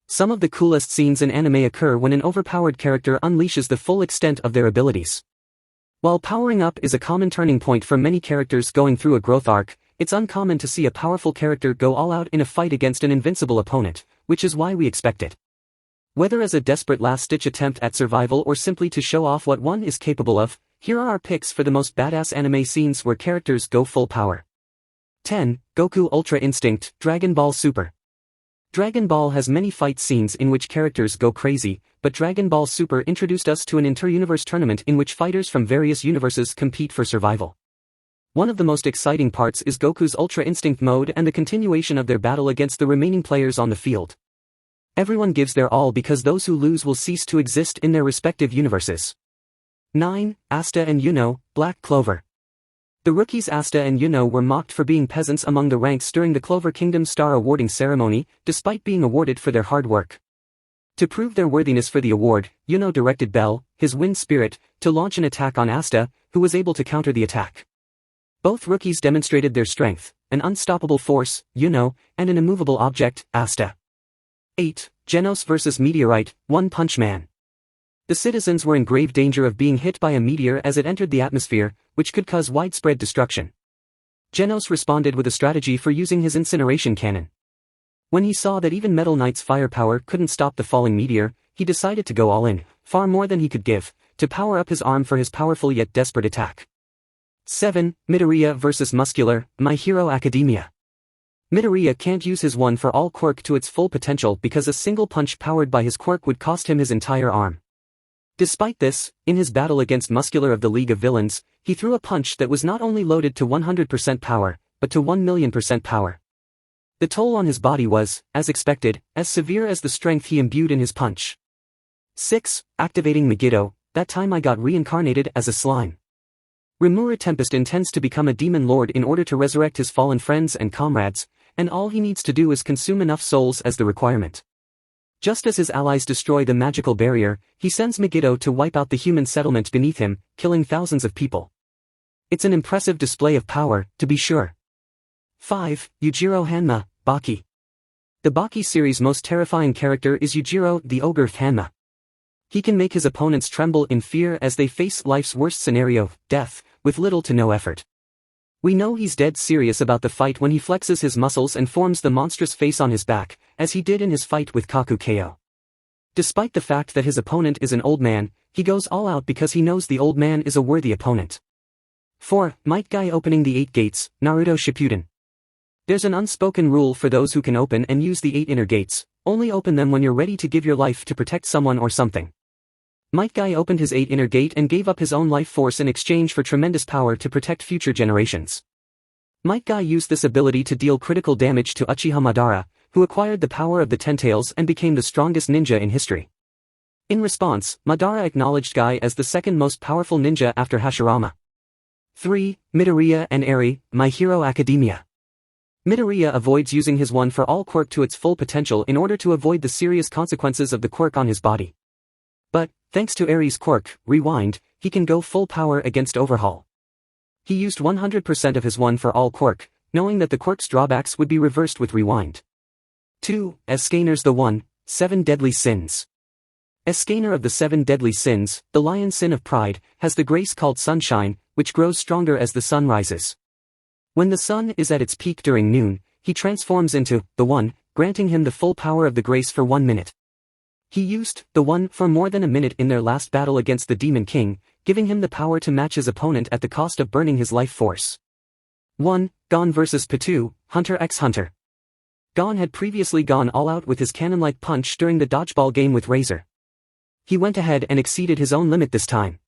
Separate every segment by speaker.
Speaker 1: Some of the coolest scenes in anime occur when an overpowered character unleashes the full extent of their abilities. While powering up is a common turning point for many characters going through a growth arc, it's uncommon to see a powerful character go all out in a fight against an invincible opponent, which is why we expect it. Whether as a desperate last-ditch attempt at survival or simply to show off what one is capable of, here are our picks for the most badass anime scenes where characters go full power. 10. Goku Ultra Instinct, Dragon Ball Super. Dragon Ball has many fight scenes in which characters go crazy, but Dragon Ball Super introduced us to an inter-universe tournament in which fighters from various universes compete for survival. One of the most exciting parts is Goku's Ultra Instinct mode and the continuation of their battle against the remaining players on the field. Everyone gives their all because those who lose will cease to exist in their respective universes. 9. Asta and Yuno, Black Clover. The rookies Asta and Yuno were mocked for being peasants among the ranks during the Clover Kingdom Star awarding ceremony, despite being awarded for their hard work. To prove their worthiness for the award, Yuno directed Bell, his wind spirit, to launch an attack on Asta, who was able to counter the attack. Both rookies demonstrated their strength, an unstoppable force, Yuno, and an immovable object, Asta. 8. Genos vs. Meteorite, One Punch Man. The citizens were in grave danger of being hit by a meteor as it entered the atmosphere, which could cause widespread destruction. Genos responded with a strategy for using his incineration cannon. When he saw that even Metal Knight's firepower couldn't stop the falling meteor, he decided to go all in, far more than he could give, to power up his arm for his powerful yet desperate attack. 7. Midoriya vs. Muscular, My Hero Academia. Midoriya can't use his one-for-all quirk to its full potential because a single punch powered by his quirk would cost him his entire arm. Despite this, in his battle against Muscular of the League of Villains, he threw a punch that was not only loaded to 100% power, but to 1,000,000% power. The toll on his body was, as expected, as severe as the strength he imbued in his punch. 6. Activating Megiddo, That Time I Got Reincarnated as a Slime. Rimuru Tempest intends to become a demon lord in order to resurrect his fallen friends and comrades, and all he needs to do is consume enough souls as the requirement. Just as his allies destroy the magical barrier, he sends Megiddo to wipe out the human settlement beneath him, killing thousands of people. It's an impressive display of power, to be sure. 5. Yujiro Hanma, Baki. The Baki series' most terrifying character is Yujiro, the ogre Hanma. He can make his opponents tremble in fear as they face life's worst scenario, death, with little to no effort. We know he's dead serious about the fight when he flexes his muscles and forms the monstrous face on his back, as he did in his fight with Kaku KO. Despite the fact that his opponent is an old man, he goes all out because he knows the old man is a worthy opponent. 4. Might Guy opening the 8 gates, Naruto Shippuden. There's an unspoken rule for those who can open and use the 8 inner gates: only open them when you're ready to give your life to protect someone or something. Might Guy opened his 8 inner gate and gave up his own life force in exchange for tremendous power to protect future generations. Might Guy used this ability to deal critical damage to Uchiha Madara, who acquired the power of the Ten Tails and became the strongest ninja in history. In response, Madara acknowledged Guy as the second most powerful ninja after Hashirama. 3. Midoriya and Eri, My Hero Academia. Midoriya avoids using his one-for-all quirk to its full potential in order to avoid the serious consequences of the quirk on his body. But, thanks to Eri's quirk, Rewind, he can go full power against Overhaul. He used 100% of his one-for-all quirk, knowing that the quirk's drawbacks would be reversed with Rewind. 2. Escanor's the One, 7 Deadly Sins. Escanor of the 7 Deadly Sins, the Lion Sin of Pride, has the grace called Sunshine, which grows stronger as the sun rises. When the sun is at its peak during noon, he transforms into the One, granting him the full power of the grace for 1 minute. He used the One for more than a minute in their last battle against the Demon King, giving him the power to match his opponent at the cost of burning his life force. 1. Gon vs. Pitou, Hunter x Hunter. Gon had previously gone all out with his cannon-like punch during the dodgeball game with Razor. He went ahead and exceeded his own limit this time.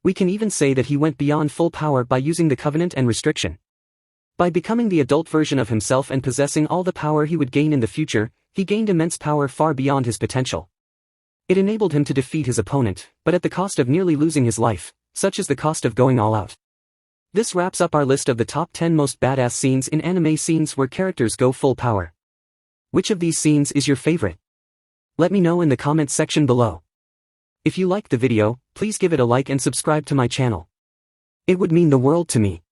Speaker 1: We can even say that he went beyond full power by using the Covenant and Restriction. By becoming the adult version of himself and possessing all the power he would gain in the future, he gained immense power far beyond his potential. It enabled him to defeat his opponent, but at the cost of nearly losing his life, such is the cost of going all out. This wraps up our list of the top 10 most badass scenes in anime scenes where characters go full power. Which of these scenes is your favorite? Let me know in the comments section below. If you liked the video, please give it a like and subscribe to my channel. It would mean the world to me.